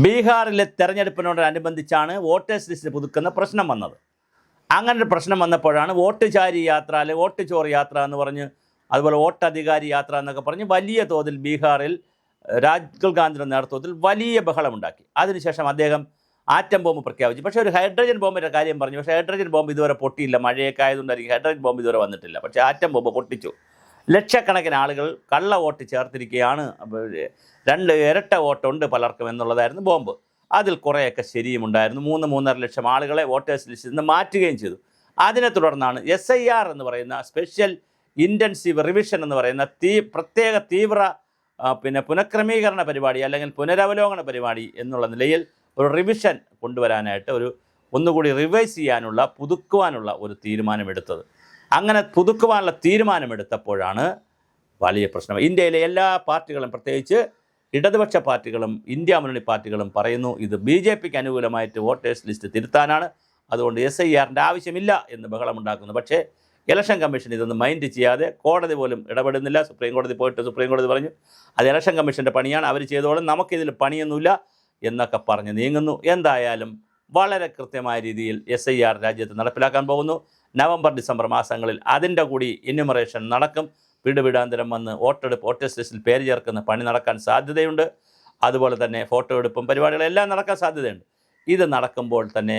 ബീഹാറിലെ തെരഞ്ഞെടുപ്പിനോടനുബന്ധിച്ചാണ് voters list പുതുക്കുന്ന പ്രശ്നം വന്നത്. അങ്ങനെ ഒരു പ്രശ്നം വന്നപ്പോഴാണ് വോട്ട് ചാരി യാത്ര അല്ലെങ്കിൽ വോട്ട് ചോർ യാത്ര എന്ന് പറഞ്ഞ്, അതുപോലെ വോട്ട് അധികാരി യാത്ര എന്നൊക്കെ പറഞ്ഞ് വലിയ തോതിൽ ബീഹാറിൽ രാഹുൽ ഗാന്ധിയുടെ നേതൃത്വത്തിൽ വലിയ ബഹളമുണ്ടാക്കി. അതിനുശേഷം അദ്ദേഹം ആറ്റം ബോംബ് പ്രഖ്യാപിച്ചു. പക്ഷേ ഒരു ഹൈഡ്രജൻ ബോംബിൻ്റെ കാര്യം പറഞ്ഞു. പക്ഷേ ഹൈഡ്രജൻ ബോംബ് ഇതുവരെ പൊട്ടിയില്ല. മഴയൊക്കെ ആയതുകൊണ്ടായിരിക്കും ഹൈഡ്രജൻ ബോംബ് ഇതുവരെ വന്നിട്ടില്ല. പക്ഷേ ആറ്റം ബോംബ് പൊട്ടിച്ചു. ലക്ഷക്കണക്കിന് ആളുകൾ കള്ള വോട്ട് ചേർത്തിരിക്കുകയാണ്. ഇരട്ട വോട്ടുണ്ട് പലർക്കും എന്നുള്ളതായിരുന്നു ബോംബ്. അതിൽ കുറേയൊക്കെ ശരിയുമുണ്ടായിരുന്നു. 3-3.5 ലക്ഷം ആളുകളെ വോട്ടേഴ്സ് ലിസ്റ്റിൽ നിന്ന് മാറ്റുകയും ചെയ്തു. അതിനെ തുടർന്നാണ് SIR എന്ന് പറയുന്ന സ്പെഷ്യൽ ഇൻറ്റൻസീവ് റിവിഷൻ എന്ന് പറയുന്ന പ്രത്യേക തീവ്ര പുനഃക്രമീകരണ പരിപാടി അല്ലെങ്കിൽ പുനരവലോകന പരിപാടി എന്നുള്ള നിലയിൽ ഒരു റിവിഷൻ കൊണ്ടുവരാനായിട്ട് ഒന്നുകൂടി റിവൈസ് ചെയ്യാനുള്ള പുതുക്കുവാനുള്ള ഒരു തീരുമാനമെടുത്തത്. അങ്ങനെ പുതുക്കുവാനുള്ള തീരുമാനമെടുത്തപ്പോഴാണ് വലിയ പ്രശ്നം. ഇന്ത്യയിലെ എല്ലാ പാർട്ടികളും, പ്രത്യേകിച്ച് ഇടതുപക്ഷ പാർട്ടികളും ഇന്ത്യ മുന്നണി പാർട്ടികളും പറയുന്നു ഇത് BJPക്ക് അനുകൂലമായിട്ട് വോട്ടേഴ്സ് ലിസ്റ്റ് തിരുത്താനാണ്, അതുകൊണ്ട് SIRൻ്റെ ആവശ്യമില്ല എന്ന് ബഹളമുണ്ടാക്കുന്നു. പക്ഷേ ഇലക്ഷൻ കമ്മീഷൻ ഇതൊന്നും മൈൻഡ് ചെയ്യാതെ കോടതി പോലും ഇടപെടുന്നില്ല. സുപ്രീം കോടതി പോയിട്ട് സുപ്രീം കോടതി പറഞ്ഞു അത് ഇലക്ഷൻ കമ്മീഷൻ്റെ പണിയാണ്, അവർ ചെയ്തോളും, നമുക്കിതിൽ പണിയൊന്നുമില്ല എന്നൊക്കെ പറഞ്ഞ് നീങ്ങുന്നു. എന്തായാലും വളരെ കൃത്യമായ രീതിയിൽ SIR രാജ്യത്ത് നടപ്പിലാക്കാൻ പോകുന്നു. നവംബർ-ഡിസംബർ മാസങ്ങളിൽ അതിൻ്റെ കൂടി എന്യൂമറേഷൻ നടക്കും. വീടാന്തരം വന്ന് വോട്ടേഴ്സ് ലിസ്റ്റിൽ പേര് ചേർക്കുന്ന പണി നടക്കാൻ സാധ്യതയുണ്ട്. അതുപോലെ തന്നെ ഫോട്ടോ എടുപ്പും പരിപാടികളെല്ലാം നടക്കാൻ സാധ്യതയുണ്ട്. ഇത് നടക്കുമ്പോൾ തന്നെ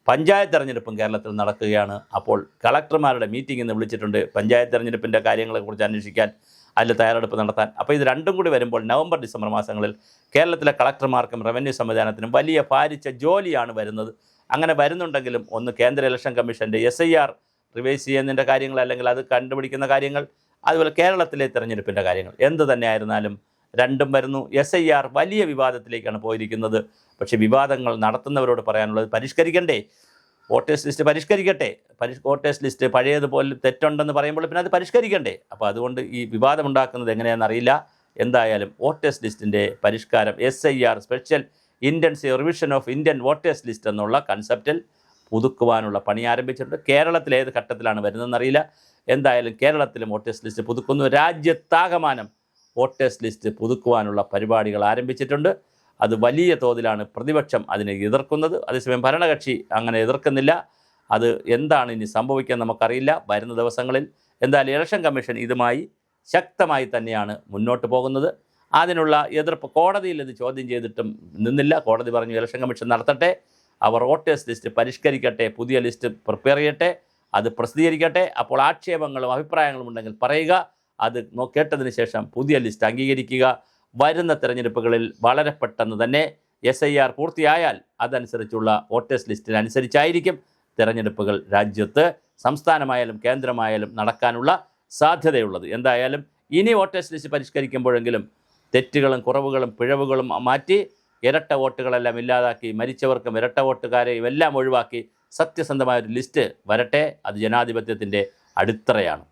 പഞ്ചായത്ത് തെരഞ്ഞെടുപ്പും കേരളത്തിൽ നടക്കുകയാണ്. അപ്പോൾ കളക്ടർമാരുടെ മീറ്റിംഗ് ഇന്ന് വിളിച്ചിട്ടുണ്ട് പഞ്ചായത്ത് തെരഞ്ഞെടുപ്പിൻ്റെ കാര്യങ്ങളെക്കുറിച്ച് അന്വേഷിക്കാൻ, അതിൽ തയ്യാറെടുപ്പ് നടത്താൻ. അപ്പോൾ ഇത് രണ്ടും കൂടി വരുമ്പോൾ നവംബർ-ഡിസംബർ മാസങ്ങളിൽ കേരളത്തിലെ കളക്ടർമാർക്കും റവന്യൂ സംവിധാനത്തിനും വലിയ ഭാരിച്ച ജോലിയാണ് വരുന്നത്. അങ്ങനെ വരുന്നുണ്ടെങ്കിലും ഒന്ന് കേന്ദ്ര ഇലക്ഷൻ കമ്മീഷൻ്റെ SIR റിവൈസ് ചെയ്യുന്നതിൻ്റെ കാര്യങ്ങൾ, അല്ലെങ്കിൽ അത് കണ്ടുപിടിക്കുന്ന കാര്യങ്ങൾ, അതുപോലെ കേരളത്തിലെ തെരഞ്ഞെടുപ്പിൻ്റെ കാര്യങ്ങൾ, എന്ത് തന്നെയായിരുന്നാലും രണ്ടും വരുന്നു. SIR വലിയ വിവാദത്തിലേക്കാണ് പോയിരിക്കുന്നത്. പക്ഷേ വിവാദങ്ങൾ നടത്തുന്നവരോട് പറയാനുള്ളത് പരിഷ്കരിക്കണ്ടേ, വോട്ടേഴ്സ് ലിസ്റ്റ് പരിഷ്കരിക്കട്ടെ. വോട്ടേഴ്സ് ലിസ്റ്റ് പഴയതുപോലെ തെറ്റുണ്ടെന്ന് പറയുമ്പോൾ പിന്നെ അത് പരിഷ്കരിക്കണ്ടേ. അപ്പോൾ അതുകൊണ്ട് ഈ വിവാദമുണ്ടാക്കുന്നത് എങ്ങനെയാണെന്നറിയില്ല. എന്തായാലും വോട്ടേഴ്സ് ലിസ്റ്റിൻ്റെ പരിഷ്കാരം SIR special intensive revision of Indian voters list എന്നുള്ള കൺസെപ്റ്റിൽ പുതുക്കുവാനുള്ള പണി ആരംഭിച്ചിട്ടുണ്ട്. കേരളത്തിൽ ഏത് ഘട്ടത്തിലാണ് വരുന്നതെന്നറിയില്ല. എന്തായാലും കേരളത്തിലും വോട്ടേഴ്സ് ലിസ്റ്റ് പുതുക്കുന്നു. രാജ്യത്താകമാനം വോട്ടേഴ്സ് ലിസ്റ്റ് പുതുക്കുവാനുള്ള പരിപാടികൾ ആരംഭിച്ചിട്ടുണ്ട്. അത് വലിയ തോതിലാണ് പ്രതിപക്ഷം അതിനെ എതിർക്കുന്നത്. അതേസമയം ഭരണകക്ഷി അങ്ങനെ എതിർക്കുന്നില്ല. അത് എന്താണ് ഇനി സംഭവിക്കാൻ നമുക്കറിയില്ല വരുന്ന ദിവസങ്ങളിൽ. എന്തായാലും ഇലക്ഷൻ കമ്മീഷൻ ഇതുമായി ശക്തമായി തന്നെയാണ് മുന്നോട്ട് പോകുന്നത്. അതിനുള്ള എതിർപ്പ് കോടതിയിൽ ഇത് ചോദ്യം ചെയ്തിട്ടും നിന്നില്ല. കോടതി പറഞ്ഞു ഇലക്ഷൻ കമ്മീഷൻ നടത്തട്ടെ, അവർ വോട്ടേഴ്സ് ലിസ്റ്റ് പരിഷ്കരിക്കട്ടെ, പുതിയ ലിസ്റ്റ് പ്രിപ്പയർ ചെയ്യട്ടെ, അത് പ്രസിദ്ധീകരിക്കട്ടെ. അപ്പോൾ ആക്ഷേപങ്ങളും അഭിപ്രായങ്ങളും ഉണ്ടെങ്കിൽ പറയുക, അത് കേട്ടതിന് ശേഷം പുതിയ ലിസ്റ്റ് അംഗീകരിക്കുക. വരുന്ന തെരഞ്ഞെടുപ്പുകളിൽ വളരെ പെട്ടെന്ന് തന്നെ SIR പൂർത്തിയായാൽ അതനുസരിച്ചുള്ള വോട്ടേഴ്സ് ലിസ്റ്റിനനുസരിച്ചായിരിക്കും തെരഞ്ഞെടുപ്പുകൾ രാജ്യത്ത് സംസ്ഥാനമായാലും കേന്ദ്രമായാലും നടക്കാനുള്ള സാധ്യതയുള്ളത്. എന്തായാലും ഇനി വോട്ടേഴ്സ് ലിസ്റ്റ് പരിഷ്കരിക്കുമ്പോഴെങ്കിലും തെറ്റുകളും കുറവുകളും പിഴവുകളും മാറ്റി ഇരട്ട വോട്ടുകളെല്ലാം ഇല്ലാതാക്കി മരിച്ചവർക്കും ഇരട്ട വോട്ടുകാരെയും എല്ലാം ഒഴിവാക്കി സത്യസന്ധമായൊരു ലിസ്റ്റ് വരട്ടെ. അത് ജനാധിപത്യത്തിൻ്റെ അടിത്തറയാണ്.